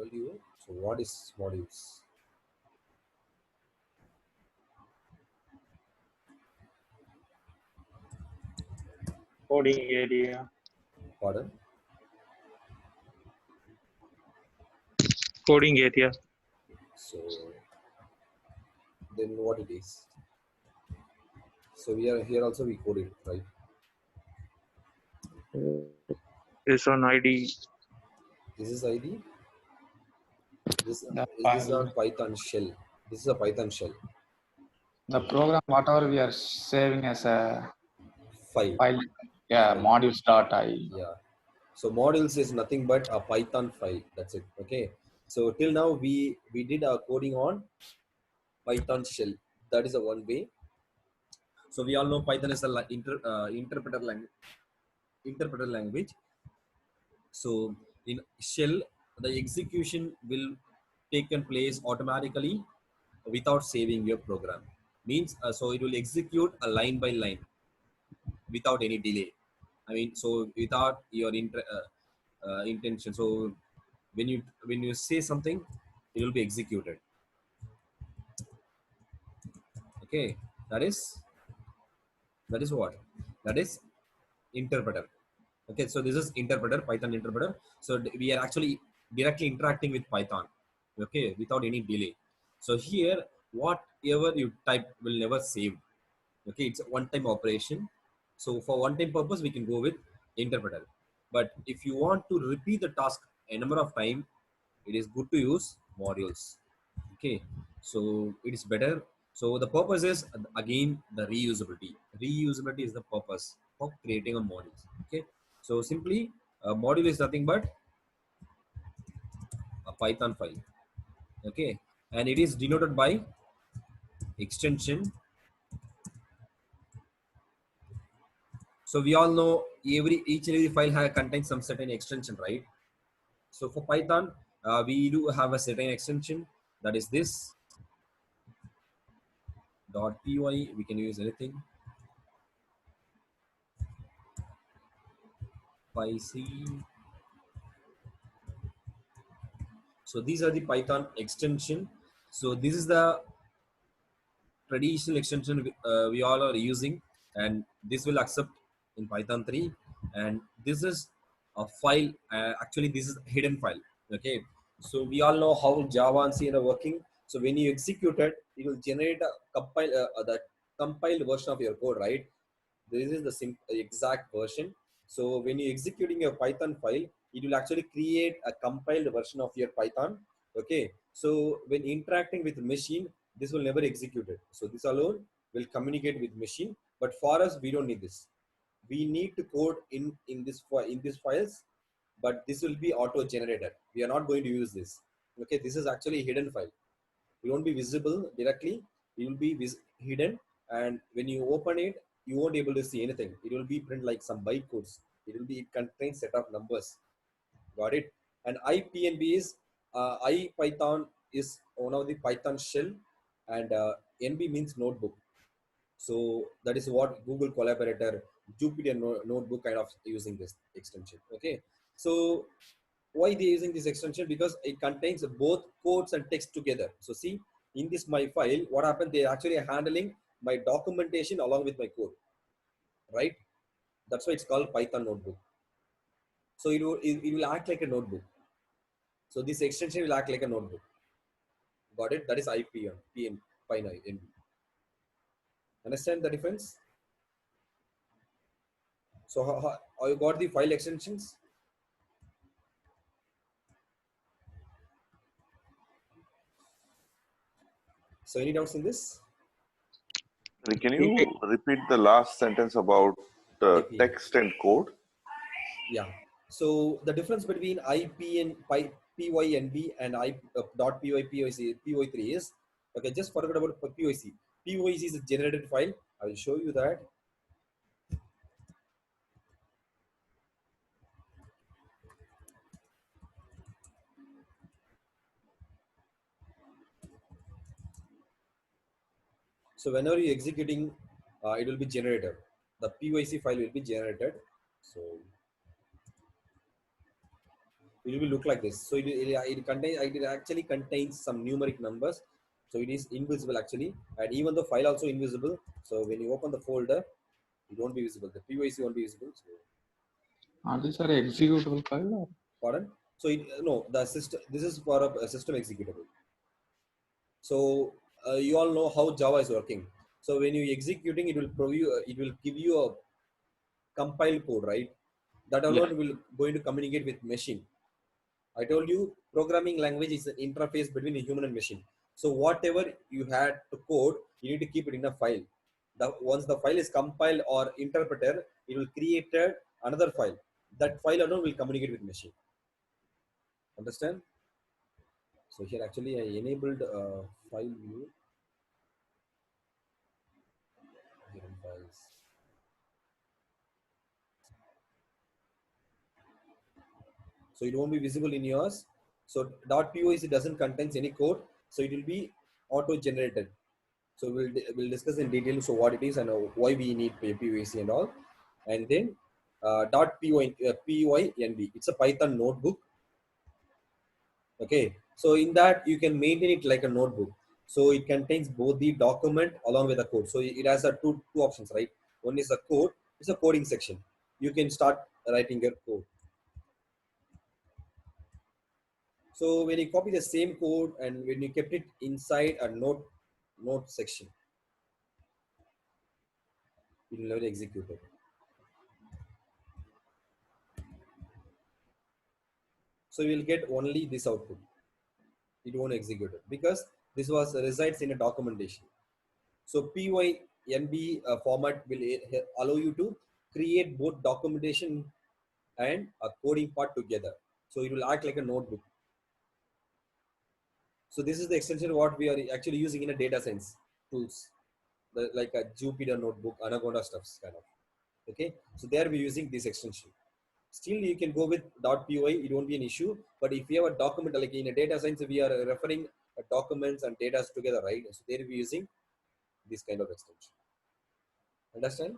told you. So what is modules? Coding area. Pardon? Coding area. So then what it is? So we are here also we code it, right? Is on ID. This is ID. This The is this file, on Python shell. This is a Python shell the program, whatever we are saving as a file. file, yeah, File. modules.i. Yeah. So modules is nothing but a Python file. That's it. Okay. So till now we did our coding on Python shell. That is a one way. So we all know Python is a interpreter language. So in shell, the execution will taken place automatically without saving your program. Means so it will execute a line by line without any delay. I mean, so without your intention. So when you say something, it will be executed. Okay, that is what that is interpreter. Okay, so this is interpreter, Python interpreter. So we are actually directly interacting with Python, okay, without any delay. So here whatever you type will never save. Okay, it's a one-time operation. So for one-time purpose we can go with interpreter, but if you want to repeat the task a number of time, it is good to use modules. Okay, so it is better. So the purpose is again the reusability is the purpose of creating a module. Okay, so simply a module is nothing but a Python file. Okay, and it is denoted by extension. So we all know each and every file contains some certain extension, right? So for Python, we do have a certain extension, that is this .py. We can use anything. PyC. So these are the Python extension. So this is the traditional extension we all are using, and this will accept in Python 3. And this is a file. Actually, this is a hidden file. Okay. So we all know how Java and C are working. So when you execute it, it will generate a the compiled version of your code, right? This is the exact version. So when you're executing your Python file, it will actually create a compiled version of your Python. Okay. So when interacting with the machine, this will never execute it. So this alone will communicate with machine. But for us, we don't need this. We need to code in these files, but this will be auto generated. We are not going to use this. Okay. This is actually a hidden file. It won't be visible directly. It will be hidden, and when you open it, you won't be able to see anything. It will be print like some bytecodes. It contains set of numbers. Got it? And IPNB is IPython is one of the Python shell, and NB means notebook. So that is what Google Collaborator, Jupyter Notebook kind of using this extension. Okay, so why they using this extension? Because it contains both codes and text together. So see, in this my file, what happened? They actually are handling my documentation along with my code, right? That's why it's called Python Notebook. So it will act like a notebook. So this extension will act like a notebook. Got it? That is IPN, PN, PyNB. Understand the difference? So how you got the file extensions? So any doubts in this? Can you repeat the last sentence about API. text and code? Yeah. So the difference between IP and PYNB and PY3 is, okay, just forget about PYC. PYC is a generated file. I will show you that. So whenever you're executing, it will be generated. The PYC file will be generated. So it will look like this. So it actually contains some numeric numbers. So it is invisible actually, and even the file also invisible. So when you open the folder, it won't be visible. The PYC won't be visible. So, Are these are executable file or? pardon? So no, the system. This is for a system executable. So you all know how Java is working. So when you executing, it will give you a compiled code, right? That Yeah. alone will going to communicate with machine. I told you programming language is an interface between a human and machine. So whatever you had to code, you need to keep it in a file. Once the file is compiled or interpreted, it will create another file. That file alone will communicate with machine. Understand? So here actually I enabled file view. Here in files. So it won't be visible in yours. So .poc doesn't contains any code, so it will be auto generated. So we'll discuss in detail so what it is and why we need POC and all. And then .pynb, it's a Python notebook. Okay, so in that you can maintain it like a notebook. So it contains both the document along with the code. So it has a two options, right? One is a code, it's a coding section. You can start writing your code. So when you copy the same code and when you kept it inside a note section, it will never execute it. So you will get only this output. It won't execute it because this was resides in a documentation. So PYNB format will allow you to create both documentation and a coding part together. So it will act like a notebook. So this is the extension what we are actually using in a data science tools, like a Jupyter notebook, Anaconda stuffs kind of. Okay, so there we're using this extension. Still you can go with .py, it won't be an issue. But if you have a document, like in a data science, we are referring documents and data together, right? So there we're using this kind of extension. Understand?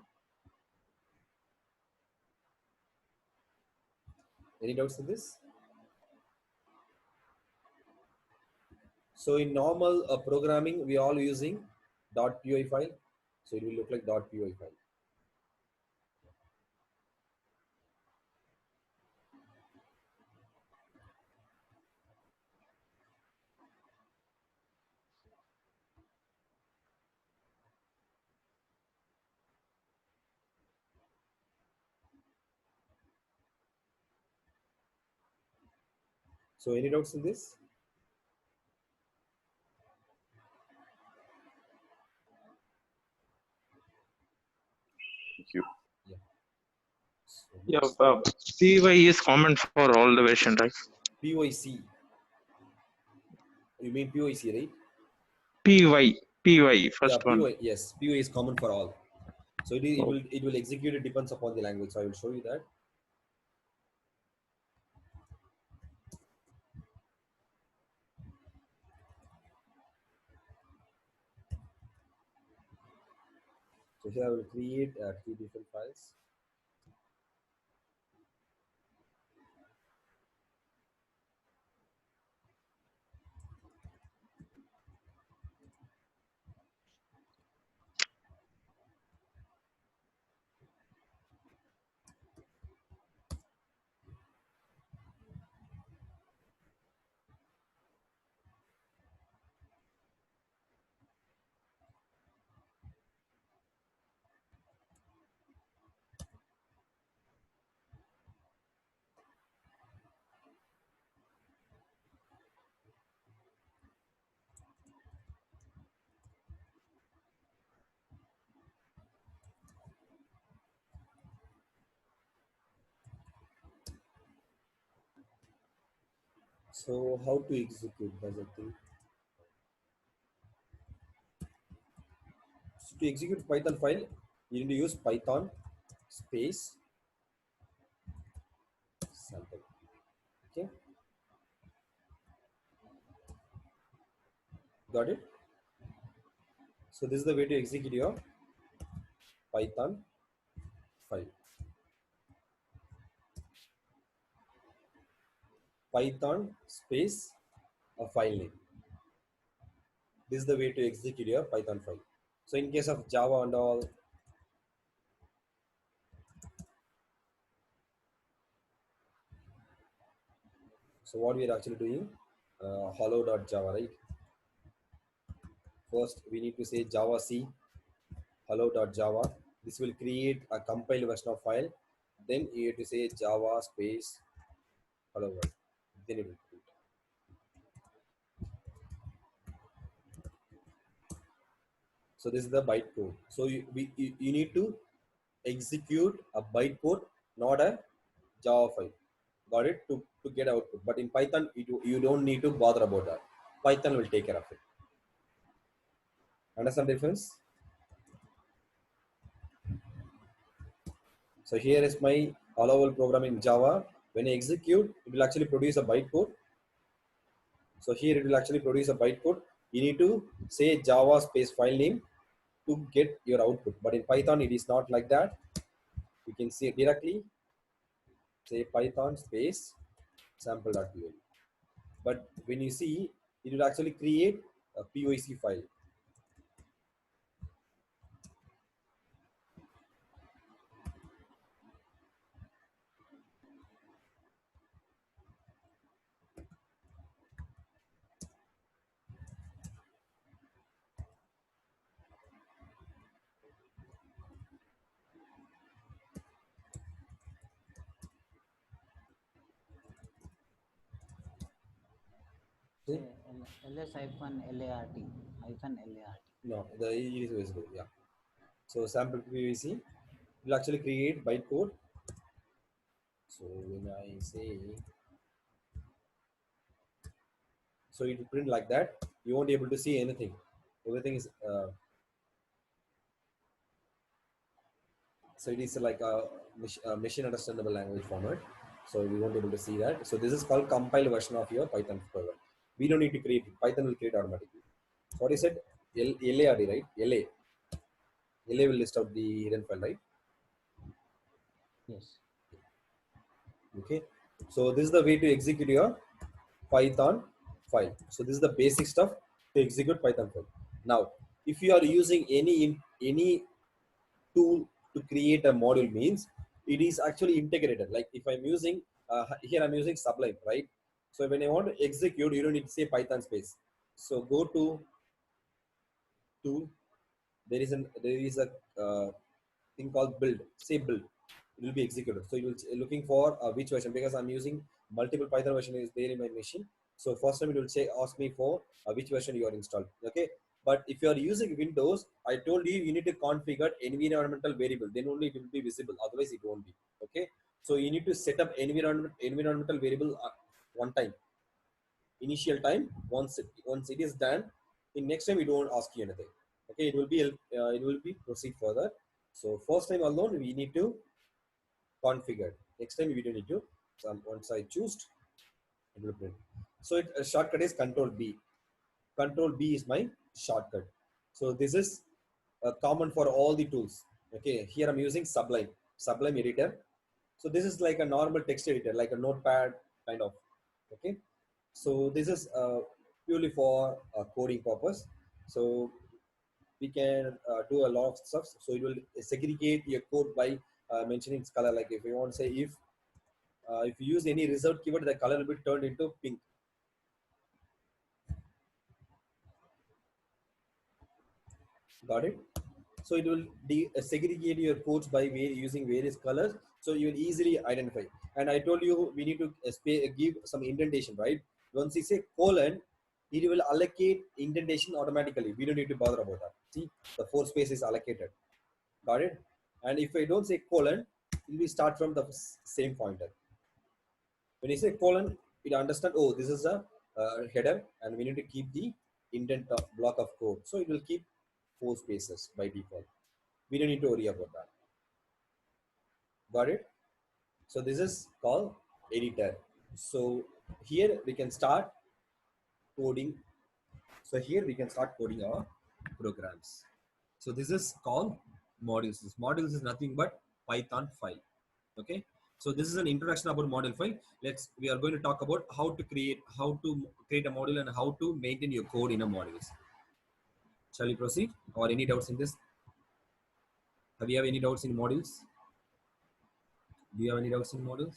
Any doubts in this? So in normal programming, we all using .py file. So it will look like .py file. So any doubts in this? Thank you. Yeah. So Yeah, PY is common for all the version, right? PYC. You mean PYC, right? PY, Yeah, first one. PY. Yes, PY is common for all. So Oh, it will execute. It depends upon the language. So I will show you that. So here I will create two different files. So how to execute? That's the thing. So to execute Python file, you need to use Python space sample. Okay, got it. So this is the way to execute your Python file. Python space a file name. This is the way to execute your Python file. So in case of Java and all, so what we are actually doing, hello.java, right? First, we need to say Java C hello.java. This will create a compiled version of file. Then you have to say Java space hello world. Then it will create. So this is the bytecode. So you need to execute a bytecode, not a Java file. Got it? To get output. But in Python, you don't need to bother about that. Python will take care of it. Understand the difference? So here is my allowable program in Java. When I execute, it will actually produce a bytecode. So here it will actually produce a bytecode. You need to say Java space file name to get your output. But in Python, it is not like that. You can say directly, say Python space sample.py. But when you see, it will actually create a POC file. See? ls hyphen lart hyphen lart. No, the it is visible. Yeah. So sample POC will actually create bytecode. So when I say, so it will print like that. You won't be able to see anything. Everything is so it is like a machine understandable language format. So we won't be able to see that. So this is called compiled version of your Python program. We don't need to create it. Python will create automatically. So what is it? LARD, right? LA. LA will list out the hidden file, right? Yes. Okay. So this is the way to execute your Python file. So this is the basic stuff to execute Python file. Now, if you are using any tool to create a module, means it is actually integrated. Like if I'm using here, I'm using Sublime, right? So when I want to execute, you don't need to say Python space. So go to there is a thing called build. Say build. It will be executed. So you will looking for which version, because I'm using multiple Python version is there in my machine. So first time it will say ask me for which version you are installed. Okay. But if you are using Windows, I told you you need to configure environmental variable. Then only it will be visible. Otherwise, it won't be. Okay. So you need to set up environmental variable one time, initial time. Once it is done, in next time it won't ask you anything. Okay. It will be proceed further. So first time alone we need to configure. Next time we don't need to. So once I choose, it will print. So shortcut is Control B. Control B is my shortcut. So this is common for all the tools. Okay, here I'm using Sublime editor. So this is like a normal text editor, like a notepad kind of. Okay, so this is purely for coding purpose. So we can do a lot of stuff. So it will segregate your code by mentioning its color. Like if you want to say if you use any reserved keyword, the color will be turned into pink. Got it? So it will segregate your codes by using various colors. So you will easily identify. And I told you we need to give some indentation, right? Once you say colon, it will allocate indentation automatically. We don't need to bother about that. See, the 4 space is allocated. Got it? And if I don't say colon, it will start from the same pointer. When you say colon, it understand, oh, this is a header and we need to keep the indent of block of code. So it will keep 4 spaces by default. We don't need to worry about that. Got it? So this is called editor. So here we can start coding. So here we can start coding our programs. So this is called modules. This modules is nothing but Python file. Okay. So this is an introduction about module file. We are going to talk about how to create a module and how to maintain your code in a modules. Shall we proceed? Or any doubts in this? Have you have any doubts in modules? Do you have any doubts in modules?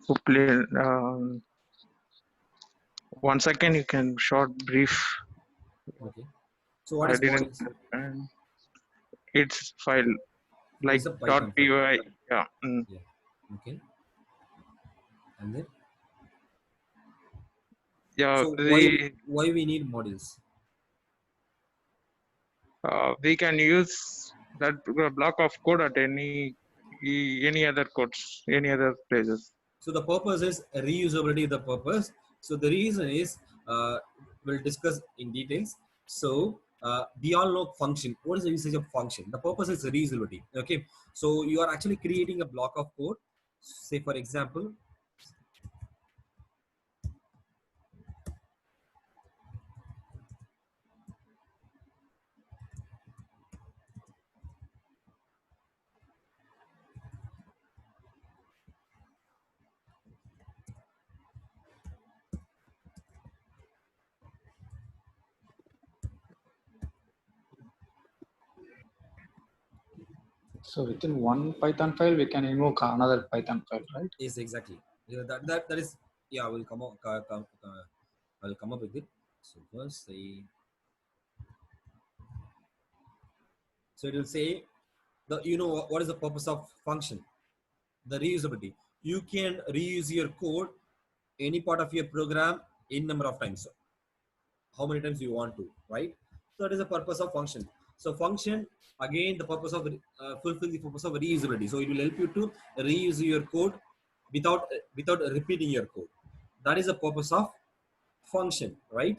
So, please, 1 second, you can short brief. Okay. So what I is didn't modules? understand. It's file like It's a Python .py. file. Yeah. Yeah. Okay. And then Yeah. so why we need modules? We can use that block of code at any other codes, any other places. So the purpose is reusability. The purpose. So the reason is we'll discuss in details. So we all know function. What is the usage of function? The purpose is reusability. Okay. So you are actually creating a block of code. Say for example, So within one Python file, we can invoke another Python file, right? is exactly that is yeah. We'll I'll come up with it. So first say. So it will say what is the purpose of function? The reusability. You can reuse your code, any part of your program, in number of times. So how many times you want to, right? So that is the purpose of function. So function again the purpose of fulfill the purpose of reusability. So it will help you to reuse your code without repeating your code. That is the purpose of function, right?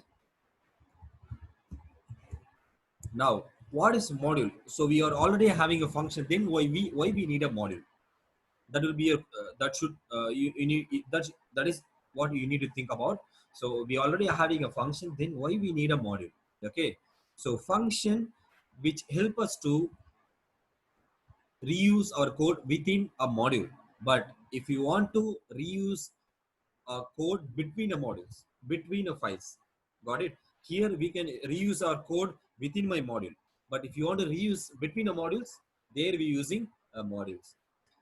Now, what is module? So we are already having a function. Then why we need a module? That will be a that should you need that is what you need to think about. So we already having a function. Then why we need a module? Okay. So function which help us to reuse our code within a module. But if you want to reuse code between the modules, between the files. Got it? Here we can reuse our code within my module. But if you want to reuse between the modules, there we using modules.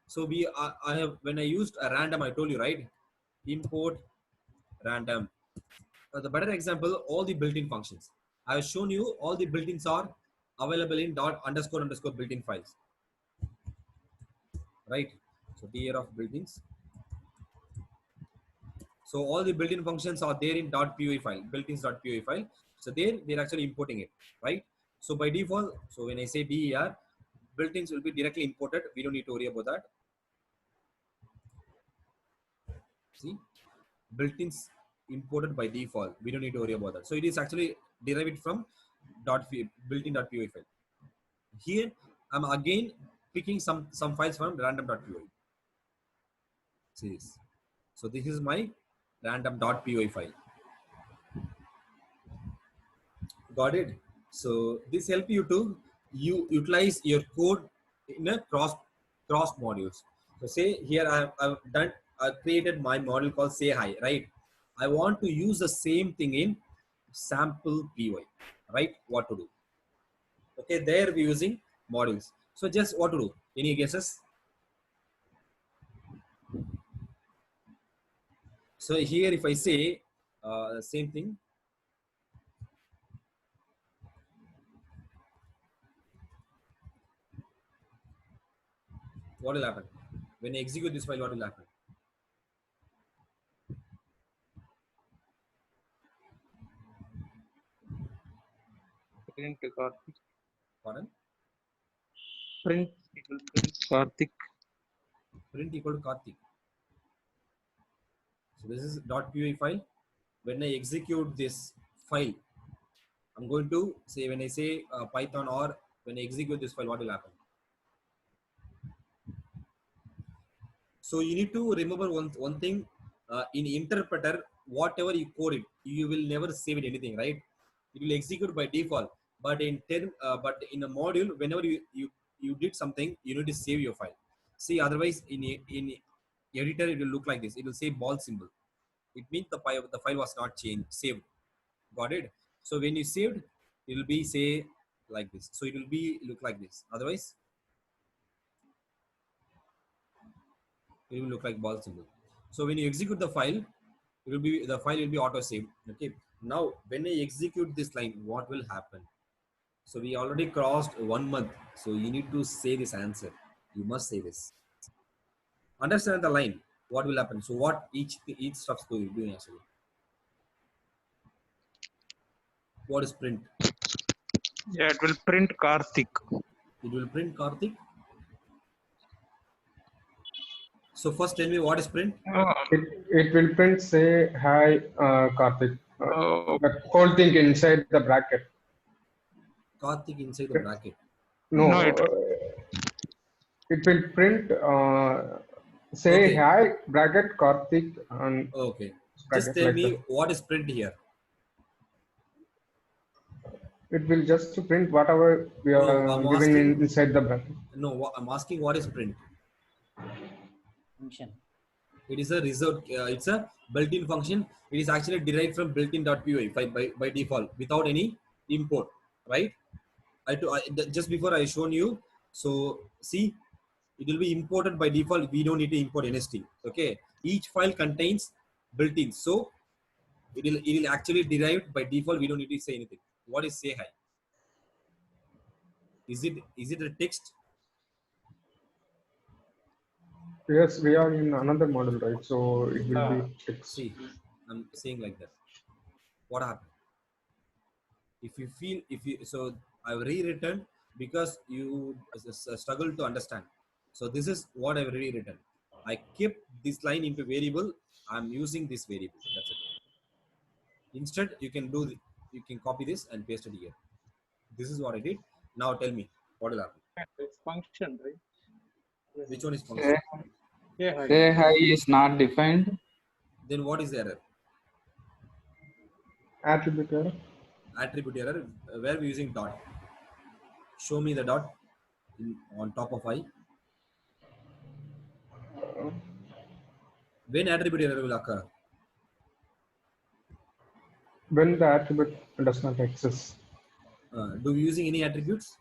So I have when I used a random, I told you right, import random. The better example, all the built-in functions. I have shown you all the built-ins are available in dot underscore underscore built-in files, right? So tier of built-ins. So all the built-in functions are there in .py file, built-ins.py file. So there they're actually importing it, right? So by default, so when I say der, built-ins will be directly imported. We don't need to worry about that. See, built-ins imported by default. We don't need to worry about that. So it is actually derived from built-in.py file. Here I'm again picking some files from random.py. See this. So this is my random.py file. Got it? So this help you to utilize your code in a cross modules. So say here I've created my module called say hi, right? I want to use the same thing in sample py, right? What to do? Okay, there we're using modules. So just what to do? Any guesses? So here if I say same thing, what will happen? When I execute this file, what will happen? Print Karthik. Pardon? Print equal print Karthik. Print equal to Karthik. So this is .py file. When I execute this file, I'm going to say when I say Python or when I execute this file, what will happen? So you need to remember one thing in interpreter, whatever you code it, you will never save it anything, right? It will execute by default. But in a module, whenever you you did something, you need to save your file. See, otherwise in editor it will look like this. It will say ball symbol. It means the file was not changed, saved. Got it? So when you saved, it will be say like this. So it will be look like this. Otherwise, it will look like ball symbol. So when you execute the file, the file will be auto saved. Okay. Now when I execute this line, what will happen? So we already crossed 1 month. So you need to say this answer. You must say this. Understand the line. What will happen? So what each stuff's doing actually? What is print? Yeah, it will print Karthik. It will print Karthik. So first tell me what is print? It will print say hi Karthik. The whole thing inside the bracket. Karthik inside the bracket. No, No, it will print say Okay. hi bracket Karthik and Okay. Just bracket tell like me that. what is print here. It will just print whatever we No, are I'm giving asking. inside the bracket. No, I'm asking what is print. Function. It is a reserved. It's a built-in function. It is actually derived from built-in.py by default without any import, right? Just before I shown you. So see, it will be imported by default. We don't need to import anything. Okay. Each file contains built-in. So it will actually derived by default. We don't need to say anything. What is say hi? Is it a text? Yes, we are in another model, right? So it will be text. See, I'm saying like that. What happened? If you so I've rewritten because you struggle to understand. So this is what I've rewritten. I kept this line into variable. I'm using this variable. That's it. Instead, you can copy this and paste it here. This is what I did. Now tell me what will happen. it's function, right? Which one is Say, function? Yeah, say hi is not defined. Then what is the error? Attribute error. Attribute error. Where we using dot. Show me the dot on top of I. When attribute error will occur? When the attribute does not exist. Do we using any attributes?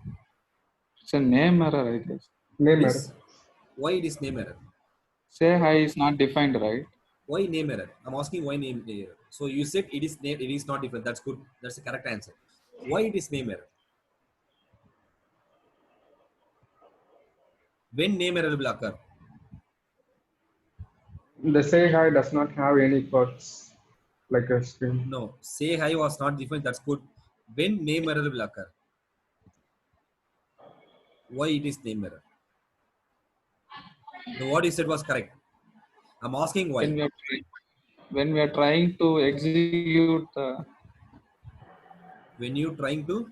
It's a name error, I guess. Name It error. is. Why it is name error? Say hi is not defined, right? Why name error? I'm asking why name error. So you said it is name. It is not different. That's good. That's the correct answer. Why it is name error? When name error will occur? The say hi does not have any quotes like a string. No. Say hi was not different. That's good. When name error will occur? Why it is name error? The what you said was correct. I'm asking why. When we are trying to execute When you trying to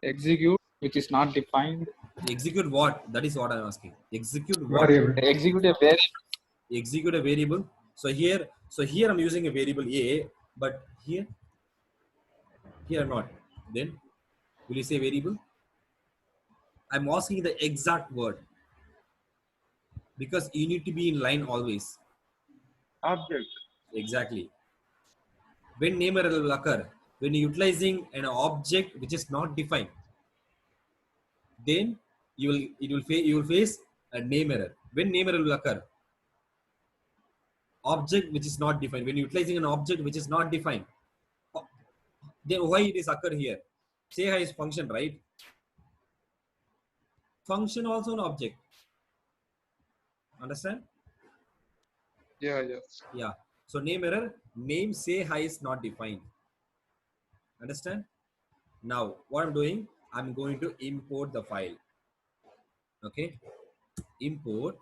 which is not defined. execute what? That is what I'm asking. Execute what? Variable. Execute a variable. Execute a variable. So here I'm using a variable a, but here not. Then will you say variable? I'm asking the exact word because you need to be in line always. object. Exactly. When name error will occur, when you're utilizing an object which is not defined, then you will face a name error. When name error will occur, object which is not defined. When you're utilizing an object which is not defined, then why it is occur here? Say hi is function, right? Function also an object. Understand? Yeah. Yeah. So name error, name say hi is not defined. Understand? Now what I'm doing, I'm going to import the file. Okay. Import.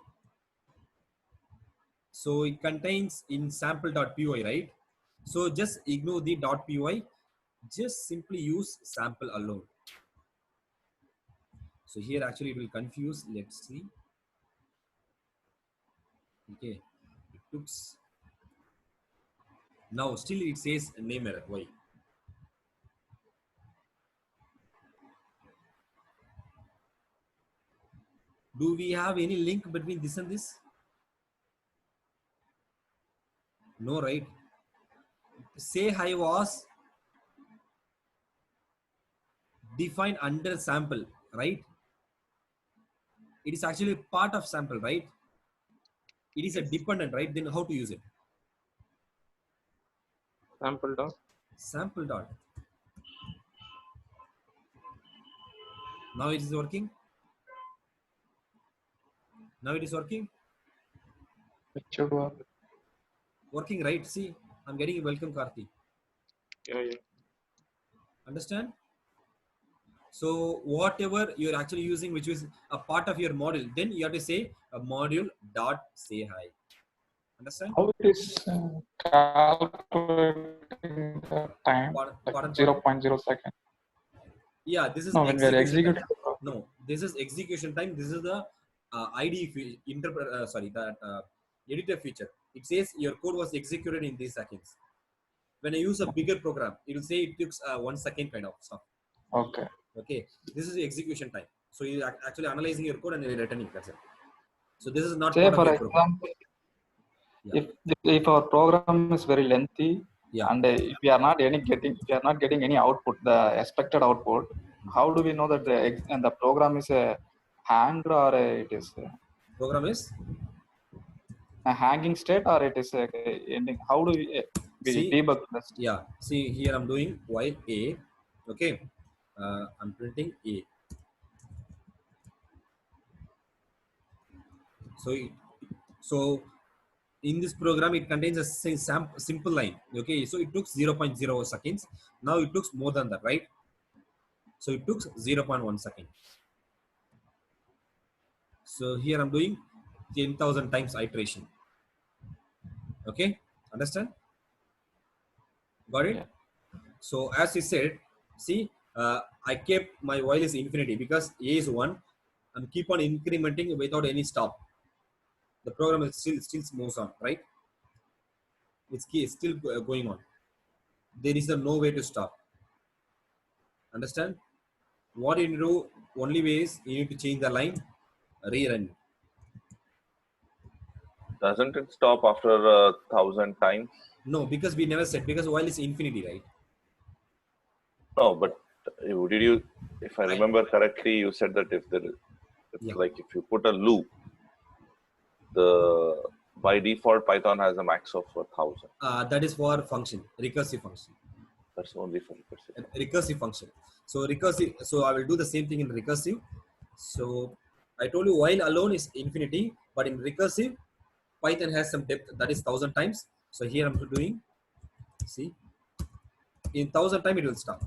So it contains in sample.py, right? So just ignore the .py. Just simply use sample alone. So here actually it will confuse. Let's see. Okay. It looks. Now still it says name error. Why? Do we have any link between this and this? No, right? Say hi was defined under sample, right? It is actually part of sample, right? It is a dependent, right? Then how to use it? Sample dot. Sample dot. Now it is working. Now it is working. It should work. Working, right? See, I'm getting welcome, Karthi. Yeah, yeah. Understand? So whatever you're actually using, which is a part of your module, then you have to say a module dot say hi. Understand? How it is calculating the time, like Pardon? 0.0 second? Yeah, this is No, when we are execution time. executing. No, this is execution time. This is the editor feature. It says your code was executed in these seconds. When I use a bigger program, it will say it took 1 second kind of stuff. Okay. Okay, this is the execution time. So you're actually analyzing your code and you're returning. That's it. So this is not Say part of for your program. example, Yeah. if our program is very lengthy, Yeah. and if we are not getting any output, the expected output, how do we know that the program is hanged, or it is Program is a hanging state, or it is ending? How do we see. debug this? Yeah. See here I'm doing while A. Okay. I'm printing A. So in this program it contains a simple line. Okay, so it took 0.0 seconds. Now it took more than that, right? So it took 0.1 second. So here I'm doing 10,000 times iteration. Okay, understand? Got it? Yeah. So as we said, see, I kept my while is infinity because A is 1 and keep on incrementing without any stop. The program is still moves on, right? It's still going on. There is no way to stop. Understand? What you need to do, only way is you need to change the line, rerun. Doesn't it stop after 1,000 times? No, because we never said, because while it's infinity, right? No, but did you? If I remember correctly, you said that if if you put a loop, by default Python has a max of 1,000. That is for function, recursive function. That's only for recursive. Recursive function. So recursive. So I will do the same thing in recursive. So I told you while alone is infinity, but in recursive, Python has some depth that is 1,000 times. So here I'm doing. See, in 1,000 times it will stop.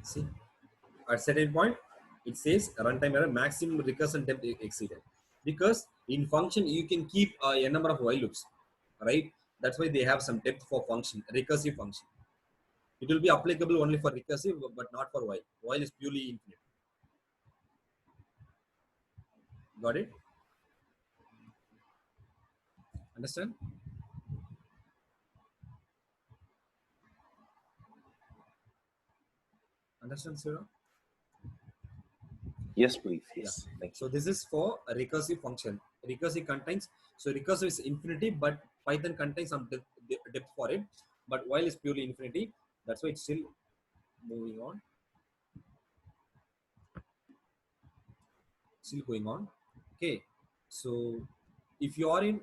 See, at certain point, it says runtime error maximum recursion depth exceeded. Because in function you can keep a number of while loops, right? That's why they have some depth for function, recursive function. It will be applicable only for recursive, but not for while. While is purely infinite. Got it? Understand? Understand, Sira? Yes, please. Yes. Yeah. Thank you. So this is for a recursive function. Recursive contains, so recursive is infinity, but Python contains some depth for it. But while is purely infinity, that's why it's still moving on. Still going on. Okay. So if you are in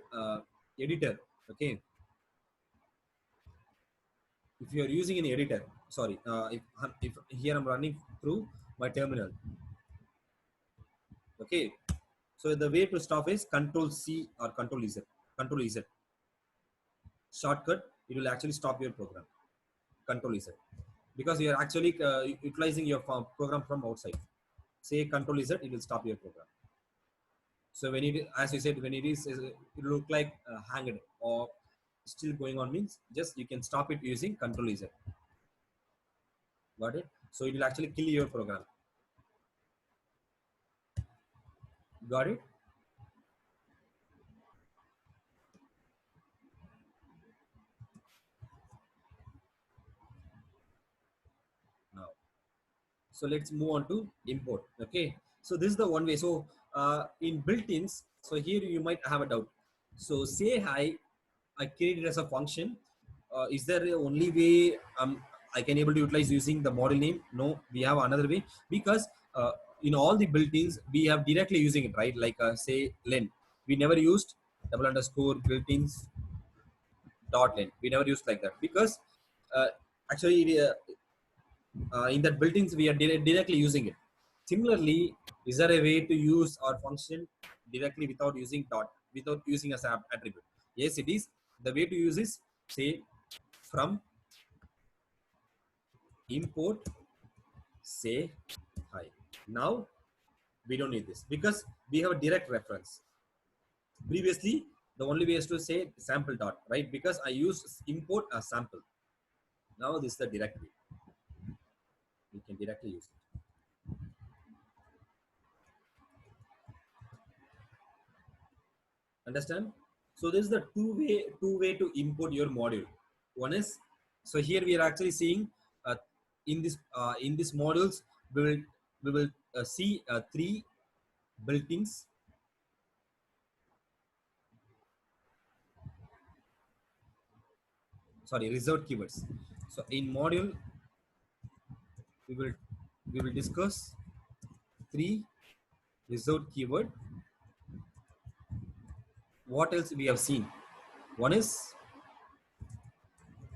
editor, okay. If you are using an editor, sorry, if here I'm running through my terminal. Okay. So the way to stop is Control C or Control Z. Control Z. Shortcut, it will actually stop your program. Control Z. Because you are actually utilizing your program from outside. Say Control Z, it will stop your program. So when it, as you said, when it is, it will look like hanged or still going on, means just you can stop it using Control Z. Got it? So it will actually kill your program. Got it? So let's move on to import. Okay, so this is the one way. So in built-ins, so here you might have a doubt. So say I create it as a function. Is there a only way I can able to utilize using the model name? No, we have another way, because in all the built-ins we have directly using it, right? Like say len, we never used double underscore built-ins dot len. We never used like that, because uh, actually in that built-ins we are directly using it. Similarly, is there a way to use our function directly without using dot, without using as an attribute? Yes, it is. The way to use is say from import say hi. Now we don't need this because we have a direct reference. Previously the only way is to say sample dot, right? Because I used import as sample. Now this is the direct way. We can directly use it. Understand? So this is the two way to import your module. One is, so here we are actually seeing in this modules we will see three built-ins. Sorry, reserved keywords. So in module we will discuss three reserved keyword. What else we have seen? One is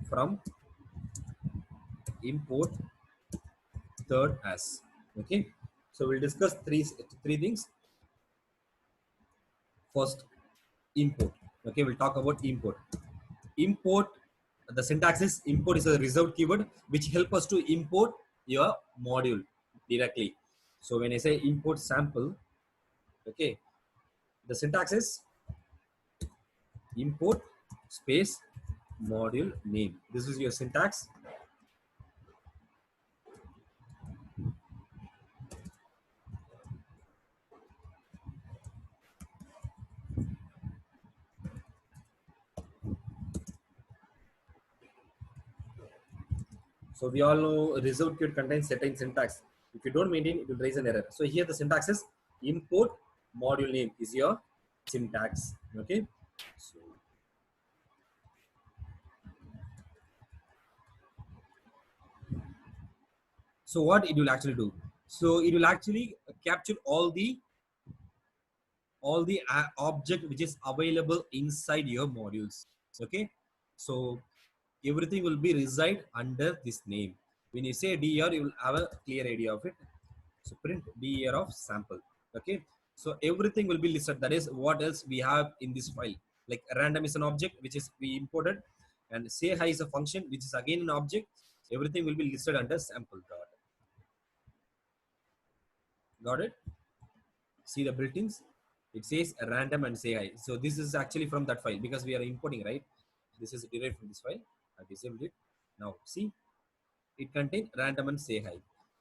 from import third as. Okay, so we'll discuss three things. First, import. Okay, we'll talk about import. Import, the syntax is import is a reserved keyword which help us to import your module directly. So when I say import sample, okay, the syntax is import space module name. This is your syntax. So we all know reserved keyword contains certain syntax. If you don't maintain, it will raise an error. So here the syntax is import module name is your syntax. Okay. So what it will actually do? So it will actually capture all the object which is available inside your modules. Okay. So everything will be reside under this name. When you say dir, you will have a clear idea of it. So print dir of sample. Okay. So everything will be listed. That is what else we have in this file. Like random is an object which is we imported, and say hi is a function which is again an object. Everything will be listed under sample dot. Got it? See the built-ins. It says random and say hi. So this is actually from that file because we are importing, right? This is derived from this file. I disabled it. Now see, it contains random and say hi.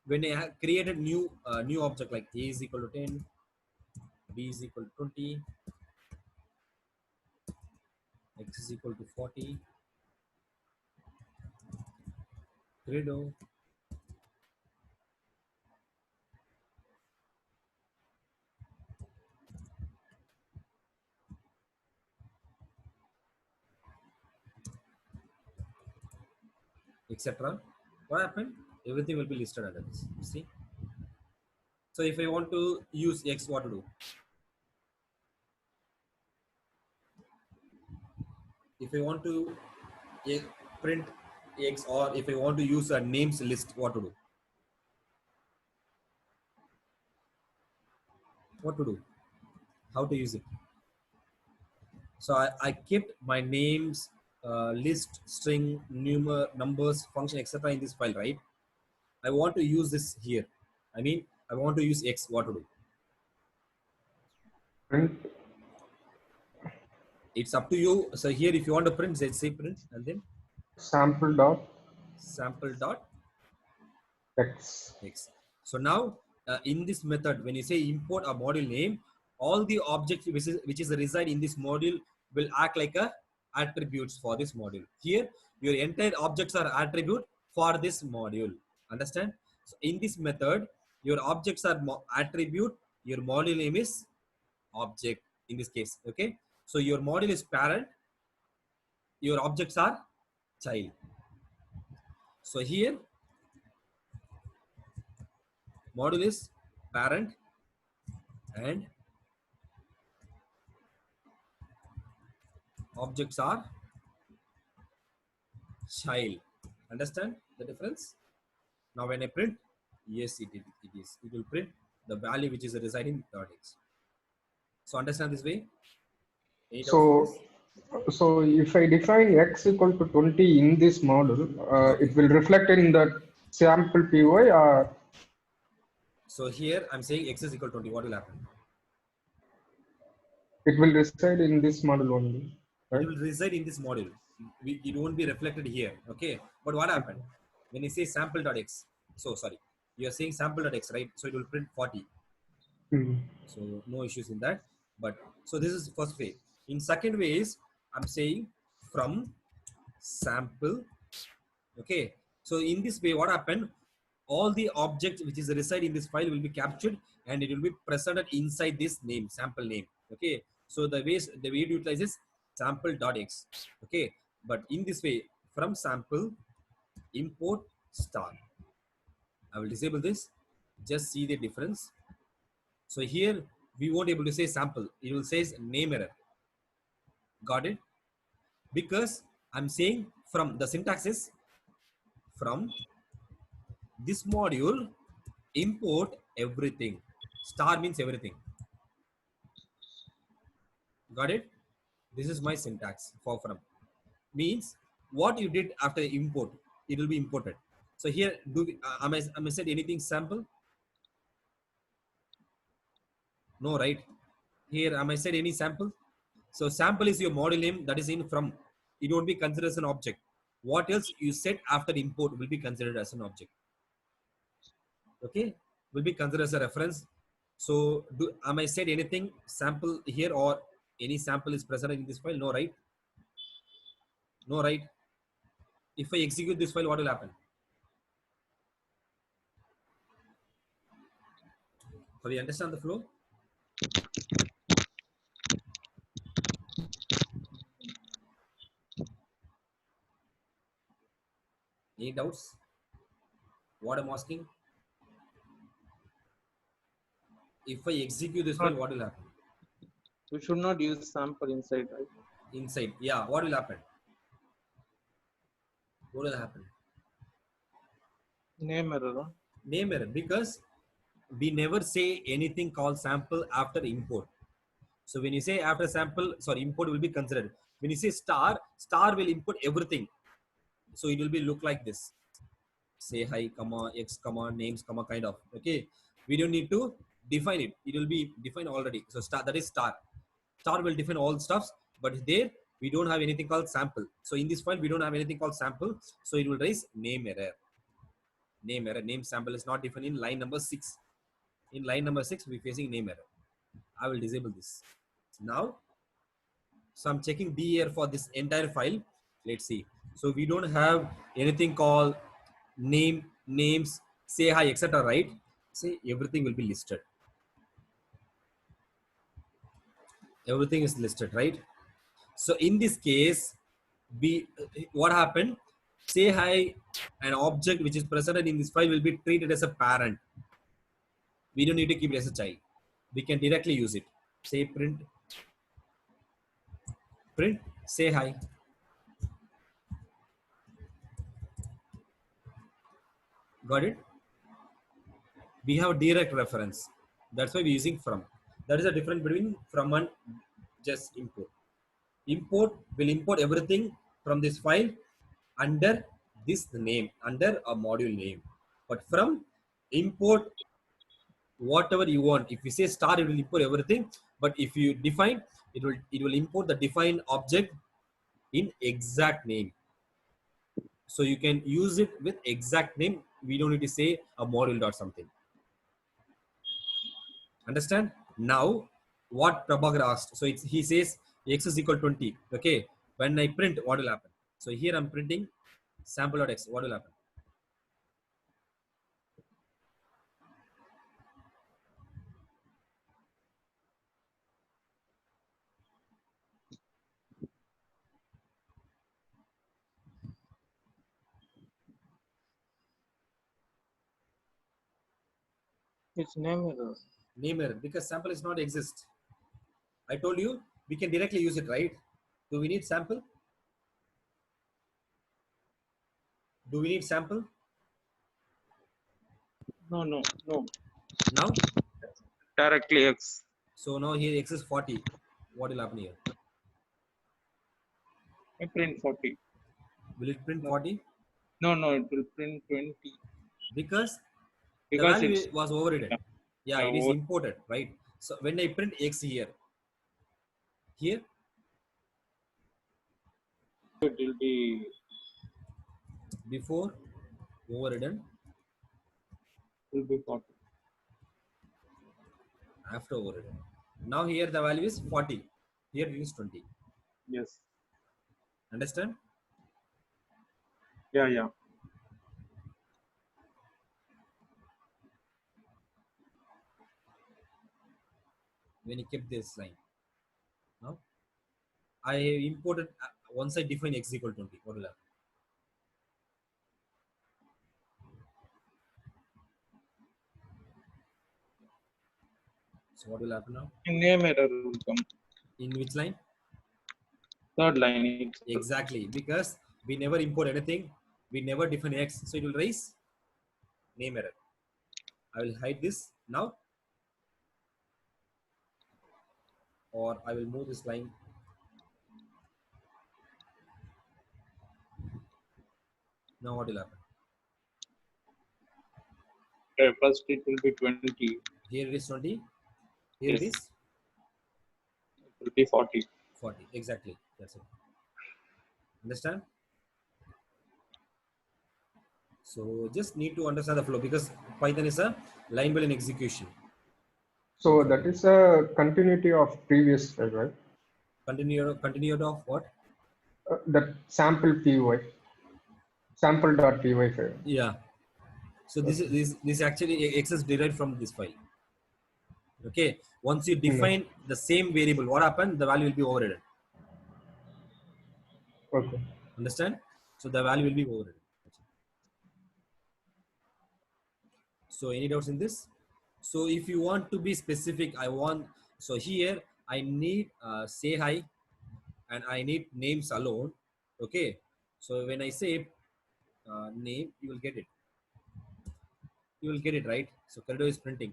When I have created new object like a is equal to 10, b is equal to 20, x is equal to 40, Credo, etc. What happened? Everything will be listed under this. You see. So if I want to use x, what to do? If I want to print x, or if I want to use a names list, what to do? What to do? How to use it? So I kept my names list, string, numbers, function, etc. in this file, right? I want to use this here. I mean, I want to use x. What to do? Print. It's up to you. So here, if you want to print, say print, and then Sample dot x. So now in this method, when you say import a module name, all the objects which is reside in this module will act like a attributes for this module. Here, your entire objects are attribute for this module. Understand? So in this method, your objects are attribute, your module name is object in this case. Okay, so your module is parent, your objects are child. So here module is parent and objects are child. Understand the difference? Now when I print, yes, it will print the value which is residing in .x. So understand this way? Any doubts in this? So if I define x equal to 20 in this model, it will reflect in the sample py, or So here I'm saying x is equal to 20. What will happen? it will reside in this model only, It right? will reside in this module. It won't be reflected here. Okay. But what happened? When you say sample.x, so sorry, you are saying sample.x, right? So it will print 40. Hmm. So no issues in that. But so this is first way. In second way is I'm saying from sample. Okay. So in this way, what happened? All the objects which is reside in this file will be captured and it will be presented inside this name, sample name. Okay. So the way it utilizes sample.x. Okay. But in this way, from sample import star. I will disable this. Just see the difference. So here we won't able to say sample. It will say name error. Got it? Because I'm saying from the syntax is from this module import everything. Star means everything. Got it? This is my syntax for from. Means what you did after the import, it will be imported. So here, am I said anything sample? No, right? Here, am I said any sample? So sample is your model name that is in from. It won't be considered as an object. What else you said after import will be considered as an object. Okay, will be considered as a reference. So am I said anything sample here or any sample is present in this file? No, right? No, right? If I execute this file, what will happen? Have you understand the flow? Any doubts? What I'm asking? If I execute this file, what will happen? We should not use sample inside, right? Inside, yeah. What will happen? What will happen? Name error. Huh? Name error, because we never say anything called sample after import. So when you say after sample, sorry, import will be considered. When you say star, star will input everything. So it will be look like this. Say hi, comma, x, comma, names, comma, kind of. Okay. We don't need to define it. It will be defined already. So star, that is star. Star will define all stuffs, but there we don't have anything called sample. So in this file, we don't have anything called sample. So it will raise name error. Name error. Name sample is not defined in line number 6. In line number 6, we're facing name error. I will disable this. Now, so I'm checking dir for this entire file. Let's see. So we don't have anything called name, names, say hi, etc. Right? Say everything will be listed. Everything is listed, right? So in this case, what happened? Say hi, an object which is presented in this file will be treated as a parent. We don't need to keep it as a child. We can directly use it. Say print, say hi. Got it? We have direct reference. That's why we're using from. That is the difference between from and just import. Import will import everything from this file under this name, under a module name. But from import whatever you want. If you say star, it will import everything. But if you define, it will import the defined object in exact name. So you can use it with exact name. We don't need to say a module dot something. Understand? Now, what Prabhakar asked. So he says x is equal to 20. Okay. When I print, what will happen? So here I'm printing sample.x. What will happen? It's name error. Name error because sample is not exist. I told you we can directly use it, right? Do we need sample? Do we need sample No, no, no. now? Directly X. So now here x is 40. What will happen here? I print 40. Will it print 40? No, no, it will print 20. Because the Because value it's was overridden. Yeah, it is over- imported, right? So when I print x here, it will be before overridden, 40. after overridden. Now here the value is 40. Here it is 20. Yes. Understand? Yeah, yeah. When you kept this line. Now I imported once I define x equal 20. What will happen? So what will happen now? Name error will come. In which line? Third line. It's Exactly, because we never import anything, we never define x, so it will raise name error. I will hide this now, or I will move this line. Now what will happen? first it will be 20. Here it is 20, here Yes. it is It will be 40. 40. Exactly, that's it. Understand? So just need to understand the flow because Python is a line by line execution. So that is a continuity of previous file, right? Continuity of what? That sample py, sample.py file. Yeah. So this actually x is derived from this file. Okay. Once you define the same variable, what happened? The value will be overridden. Okay. Understand? So the value will be overridden. So any doubts in this? So if you want to be specific, so here I need say hi and I need names alone. Okay. So when I say name, you will get it. You will get it, right? So Corridor is printing.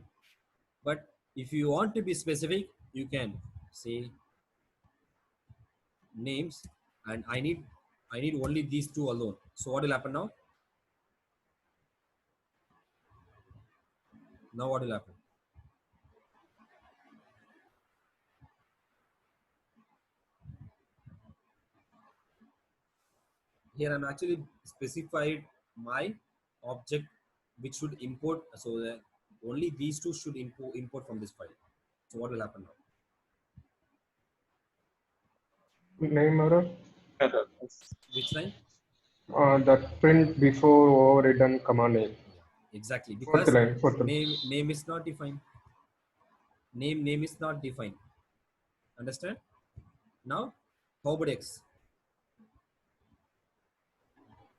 But if you want to be specific, you can say names and I need only these two alone. So what will happen now? Now what will happen? Here I'm actually specified my object which should import, so that only these two should import from this file. So what will happen now? Name error. Error. Which line? That print before overridden command name. Exactly, Fourth because line. Fourth line. name is not defined. Name is not defined. Understand? Now, how about x?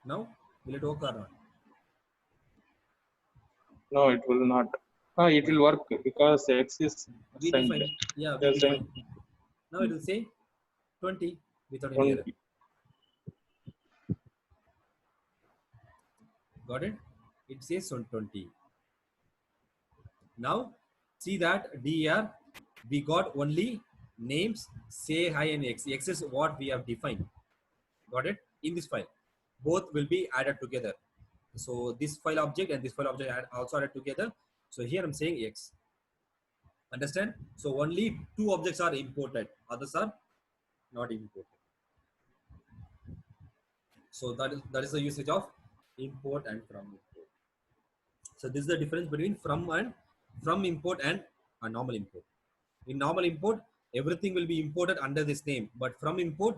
Now, will it work or not? No, it will not. It will work because X is We assigned. define. Yeah, we Yes, define. Now it will say 20 without any error. 20. Got it? It says on 20. Now, see that DR, we got only names, say hi and x. X is what we have defined. Got it? In this file. Both will be added together. So this file object and this file object also added together. So here I'm saying x. Understand? So only two objects are imported. Others are not imported. So that is the usage of import and from import. So this is the difference between from import and a normal import. In normal import, everything will be imported under this name, but from import,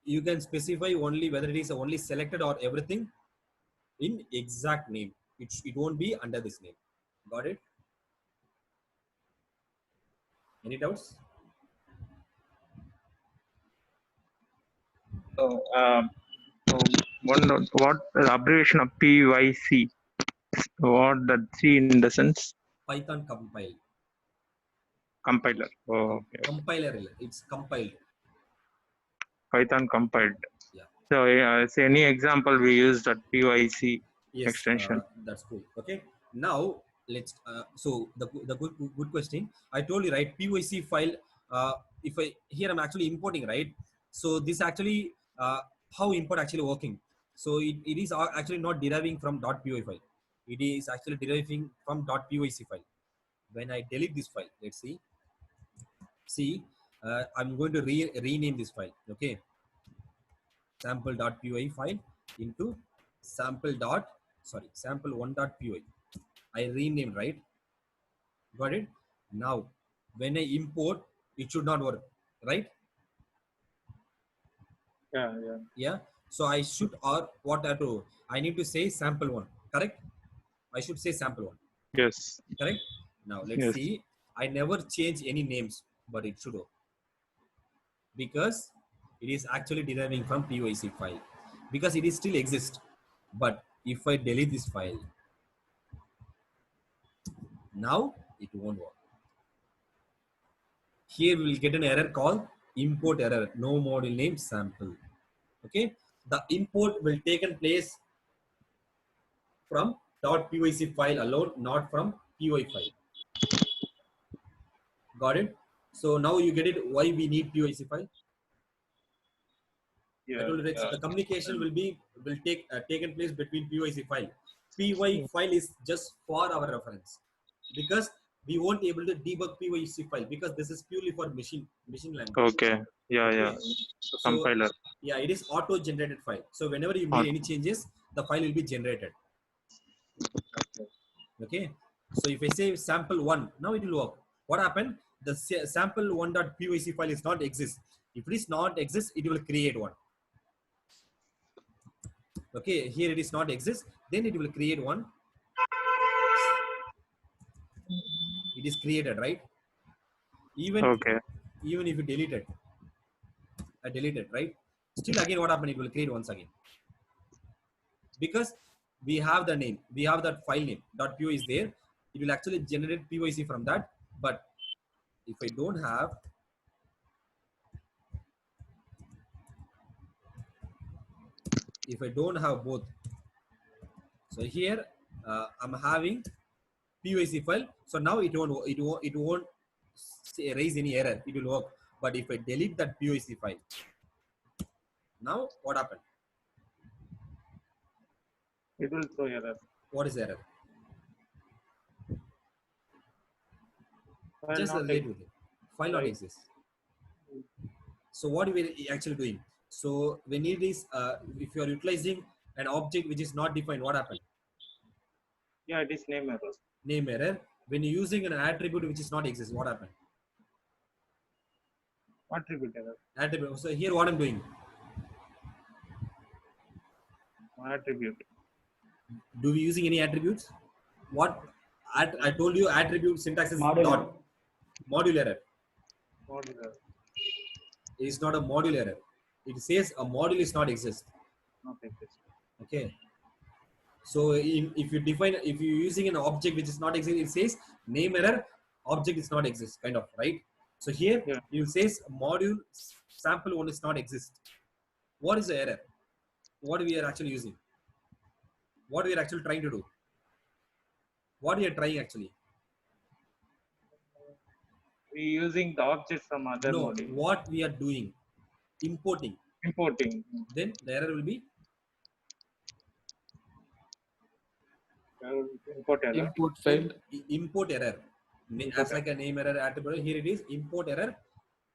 you can specify only whether it is only selected or everything in exact name. It won't be under this name. Got it? Any doubts? So, what the abbreviation of PYC? What that C in the sense? Python compile. Compiler. Oh, okay. Compiler, it's compiled. Python compiled. Yeah. So, say any example we use that PYC Yes, extension. that's cool. Okay. Now let's. So the good question. I told you, right? PYC file. If I here I'm actually importing, right? So this actually how import actually working. So it is actually not deriving from .py file. It is actually deriving from .pyc file. When I delete this file, let's see. See, I'm going to rename this file. Okay, sample.py file into sample1.py. I renamed, right? Got it? Now, when I import, it should not work, right? Yeah, yeah. Yeah. So I should, or what I have to, I need to say sample1, correct? I should say sample1, Yes. correct? Now let's Yes. see. I never change any names, but it should work because it is actually deriving from PYC file because it is still exists. But if I delete this file, now it won't work. Here we will get an error called import error, no module name sample. Okay, the import will take place from .pyc file alone, not from py file. Got it? So now you get it why we need PYC file. I Yeah, told you, yeah. the communication will take taken place between PYC file. Py file is just for our reference because we won't be able to debug PYC file because this is purely for machine language. Okay. Yeah, yeah. Okay. So, So compiler. yeah, it is auto generated file. So whenever you made any changes, the file will be generated. Okay. So if I say sample1, now it will work. What happened? The sample1.pyc file is not exist. If it is not exist, it will create one. Okay, here it is not exist, then it will create one. It is created, right? Even Okay. even if you delete it, I delete it, right? Still again what happened? It will create once again. Because we have the name, we have that file name, .py is there. It will actually generate PYC from that. But if I don't have, both, so here I'm having PYC file. So now it won't raise any error. It will work. But if I delete that PYC file, now what happened? It will throw error. What is error? File Just not relate with it. File not Right. exists. So what we are actually doing? So when it is, if you are utilizing an object which is not defined, what happened? Yeah, it is name error. Name error. When you're using an attribute which is not exist, what happened? Attribute error. Attribute. So here what I'm doing? Attribute. Do we using any attributes? What I told you attribute syntax is Module. not module error. Module error. It is not a module error. It says a module is not exist. Not exist. Okay. So if you're using an object which is not exist, it says name error, object is not exist, kind of, right? So here Yeah. it says module sample1 is not exist. What is the error? What we are actually using? What we are actually trying to do? What we are trying actually? We using the object from other No, module. what we are doing? Importing. Importing. Then the error will be Import error. Input failed. import error. As like a name error attribute, here it is import error.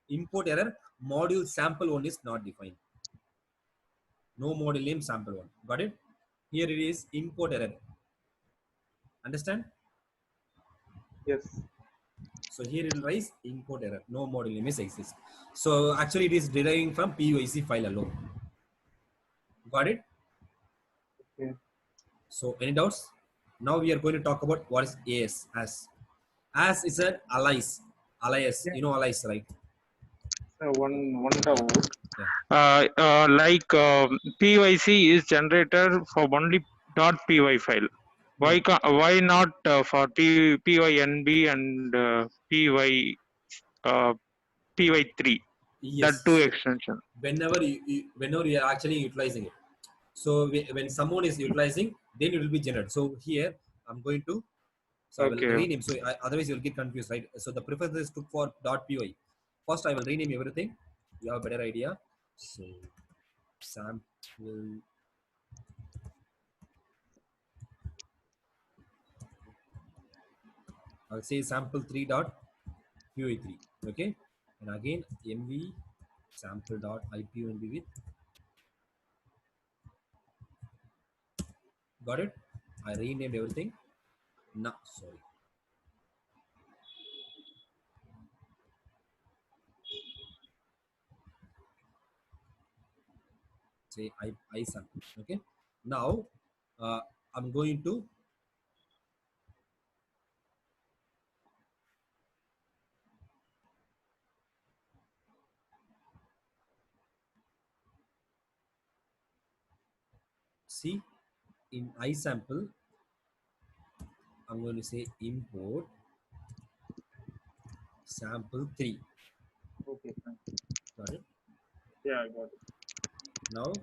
Import error, module sample1 is not defined. No module name sample1. Got it? Here it is import error. Understand? Yes. So here it will rise import error. No module name is exist. So actually it is deriving from PYC file alone. Got it? Okay. So any doubts? Now we are going to talk about what is AS. As is an alias. Alias. Yeah. You know alias, right? One doubt. Like PYC is generated for only .py file. Why not for PYNB and PY3? Yes. That two So extension. whenever you are actually utilizing it. So when someone is utilizing, then it will be generated. So here I'm going to, so I will Okay. rename. So otherwise you'll get confused, right? So the preference is took for .py. First I will rename everything. You have a better idea. So sample. I'll say sample 3 dot py3. Okay, and again mv sample dot ipynb with. Got it? I renamed everything. No, sorry. Say I sample. Okay. Now I'm going to see in iSample. I'm going to say import sample 3. Okay, fine. Got it? Yeah, I got it. Now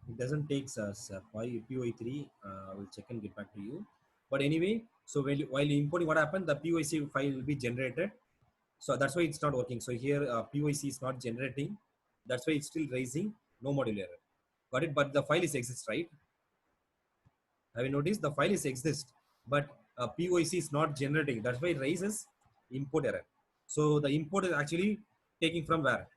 it doesn't take us PY3. I will check and get back to you. But anyway, so while you importing, what happened? The PYC file will be generated. So that's why it's not working. So here PYC is not generating. That's why it's still raising no module error. Got it? But the file is exist, right? Have you noticed the file is exist, but POC is not generating. That's why it raises import error. So the import is actually taking from where?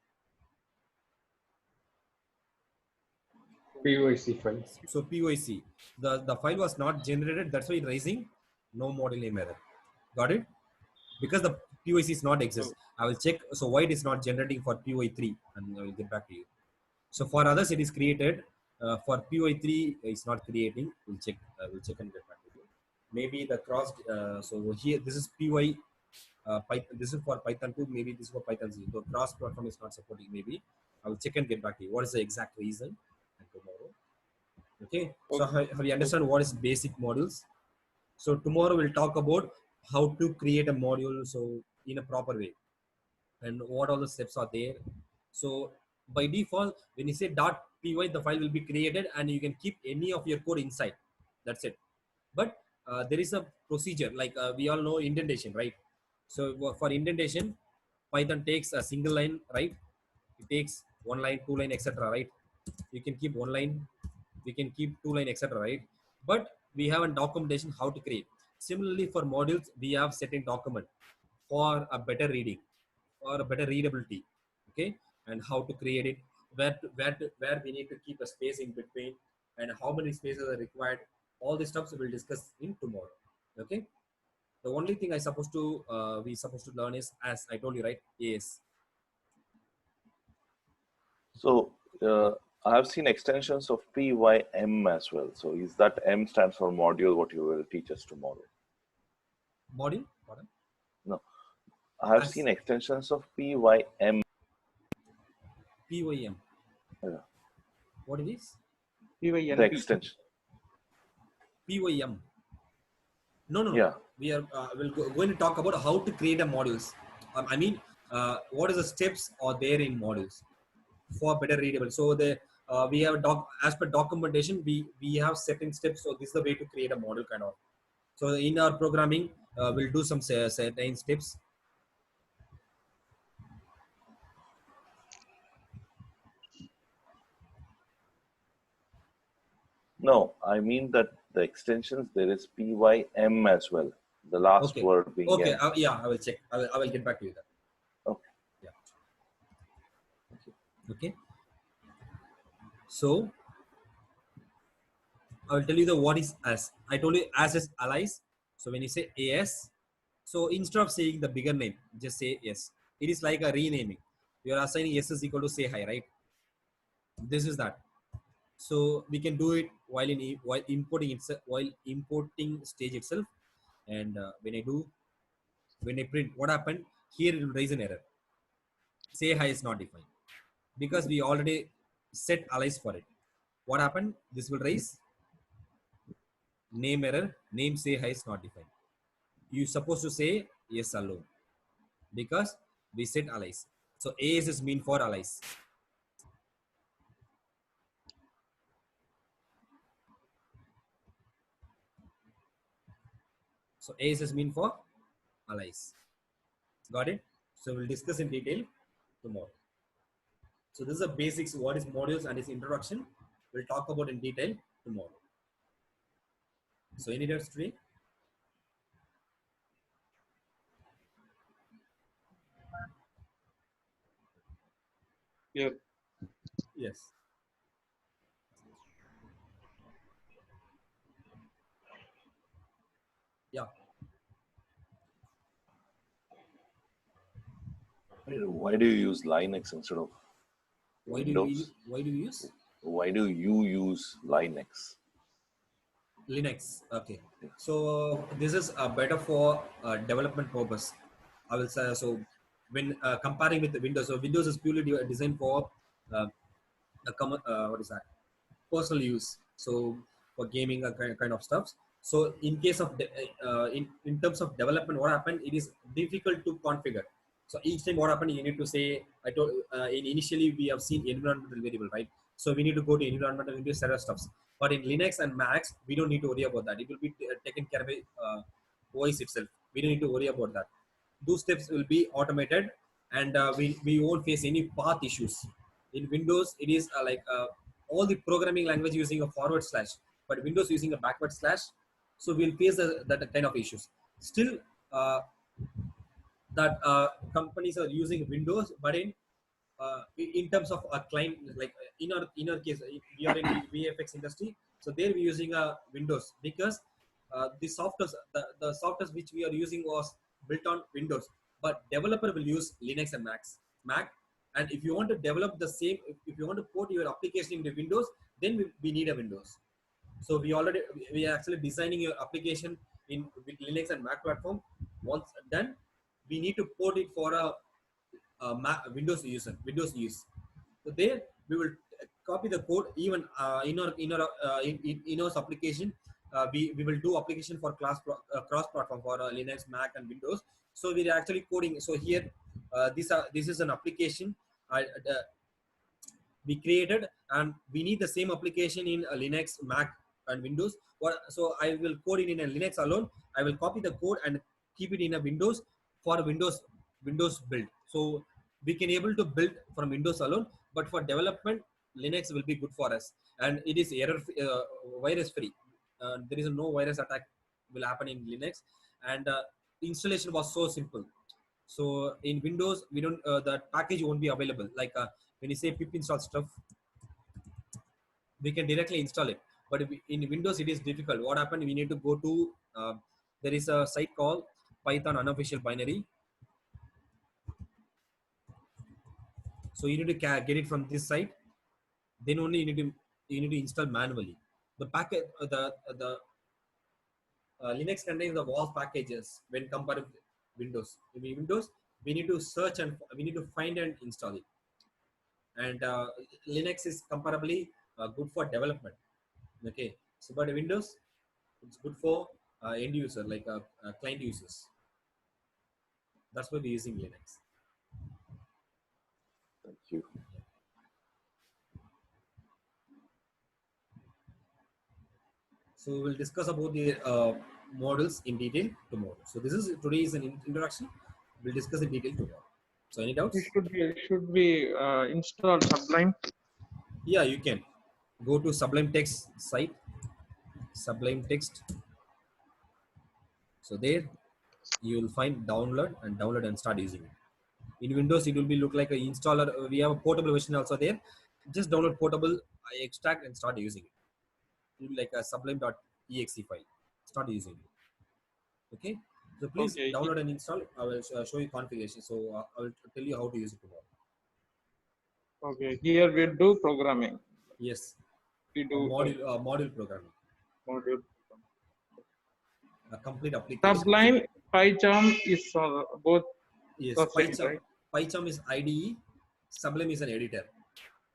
PYC file. So POC, the file was not generated. That's why it raising no model name error. Got it? Because the POC is not exist. I will check. So why it is not generating for POI3, and I will get back to you. So for others it is created. For POI3 it's not creating. We'll check. We'll check and get back to you. Maybe the cross. So here this is PY. Python. This is for Python 2. Maybe this is for Python 3. So cross platform is not supporting. Maybe I will check and get back to you. What is the exact reason? And tomorrow. Okay. So have you understand what is basic modules? So tomorrow we'll talk about how to create a module so in a proper way and what all the steps are there. So by default, when you say .py, the file will be created and you can keep any of your code inside. That's it. But there is a procedure like we all know indentation, right? So for indentation, Python takes a single line, right? It takes one line, two line, etc. Right? You can keep one line, we can keep two line, etc. Right? But we have a documentation how to create. Similarly, for modules, we have certain document for a better reading or a better readability. Okay, and how to create it, where we need to keep a space in between, and how many spaces are required. All these stuff we'll discuss in tomorrow. Okay. The only thing we supposed to learn is, as I told you, right? Is So I have seen extensions of PYM as well. So is that M stands for module? What you will teach us tomorrow? module. Pardon? No, I have As seen extensions of PYM. PYM. Yeah. What it is? The PYNP. extension. PYM. No. Yeah. We are going to talk about how to create a modules. I mean, what is the steps are there in modules for better readable. So we have as per documentation, we have certain steps. So this is the way to create a module kind of. So in our programming, we'll do some certain steps. No, I mean that the extensions, there is PYM as well. The last Okay. word being Okay. M. Yeah, I will check. I will get back to you then. Okay. Yeah. Okay. So I will tell you the what is as. I told you as is allies. So when you say AS, so instead of saying the bigger name, just say yes. It is like a renaming. You are assigning S is equal to say hi, right? This is that. So we can do it while importing stage itself. And when I print, what happened here? It will raise an error. Say hi is not defined because we already set allies for it. What happened? This will raise name error. Name say hi is not defined. You supposed to say yes alone because we set allies. So AS is mean for allies. So AS is mean for allies. Got it? So we'll discuss in detail tomorrow. So this is the basics. What is modules and its introduction? We'll talk about in detail tomorrow. So any doubts today? Yeah. Yes. Yeah. Why do you use Linux instead of Windows? Why do you use Why do you use Linux? Linux? Okay. So this is better for development purpose. I will say so. When comparing with the Windows, so Windows is purely designed for what is that? Personal use. So for gaming kind of stuff. So in case of in terms of development, what happened? It is difficult to configure. So each time what happened, you need to say. I told initially we have seen environmental variable, right? So we need to go to environmental into set of stuffs. But in Linux and Macs, we don't need to worry about that. It will be taken care of by OS itself. We don't need to worry about that. Those steps will be automated, and we won't face any path issues. In Windows, it is all the programming language using a forward slash, but Windows using a backward slash. So we'll face that kind of issues. Still, that companies are using Windows, but in terms of a client, like in our case, we are in the VFX industry, so there we're using a Windows because the software which we are using was built on Windows, but developer will use Linux and Mac. And if you want to develop the same, if you want to port your application into Windows, then we need a Windows. So we are actually designing your application with Linux and Mac platform. Once done, we need to port it for a Windows use. So there we will copy the code even in our application. We will do application for cross platform for Linux, Mac, and Windows. So we are actually coding. So here this is an application we created, and we need the same application in Linux, Mac, and Windows. So I will code it in a Linux alone. I will copy the code and keep it in a Windows for a Windows build. So we can able to build from Windows alone, but for development, Linux will be good for us, and it is virus free. There is no virus attack will happen in Linux, and installation was so simple. So in Windows, we don't that package won't be available. Like when you say pip install stuff, we can directly install it. But in Windows, it is difficult. What happened? We need to go to there is a site called Python unofficial binary. So you need to get it from this site. Then only you need to install manually. The packet the Linux contains the vast packages when compared with Windows. In Windows, we need to search and we need to find and install it. And Linux is comparably good for development. Okay, so but Windows, it's good for end user, like client users. That's why we're using Linux. Thank you. So we'll discuss about the models in detail tomorrow. So this is today is an introduction. We'll discuss in detail tomorrow. So any doubts? Should we install Sublime? Yeah, you can go to Sublime Text site, Sublime Text. So there you will find download and start using it. In Windows, it will be look like an installer. We have a portable version also there. Just download portable, extract and start using it. It will like a sublime.exe file. Start using it. Okay. So please Okay. download and install. I will show you configuration. So I will tell you how to use it tomorrow. Okay, here we do programming. Yes. We do Module programming. module. A complete application. Sublime, PyCharm is both. Yes. the same, PyCharm. right? PyCharm is IDE. Sublime is an editor.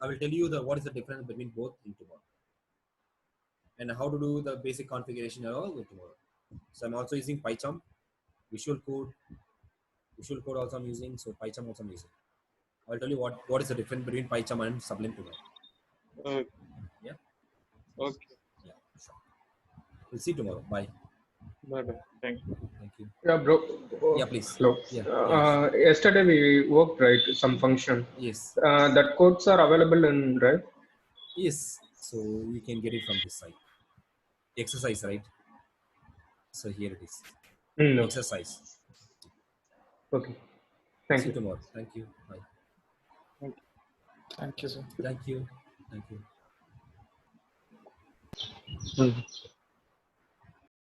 I will tell you what is the difference between both in tomorrow, and how to do the basic configuration and all tomorrow. So I'm also using PyCharm, Visual Code also I'm using. So PyCharm also I'm using. I'll tell you what is the difference between PyCharm and Sublime tomorrow. Yeah. Okay. Yeah. Sure. We'll see tomorrow. Bye. Bye-bye. Thank you. Thank you. Yeah, bro. Yeah, please. Hello. Yeah. Yesterday we worked, right, some function. Yes. That codes are available in, right? Yes. So you can get it from this site. Exercise, right? So here it is. No. Exercise. Okay. Thank See you. you tomorrow. Thank you. Bye. Thank you, sir. Thank you. Thank you. Mhm.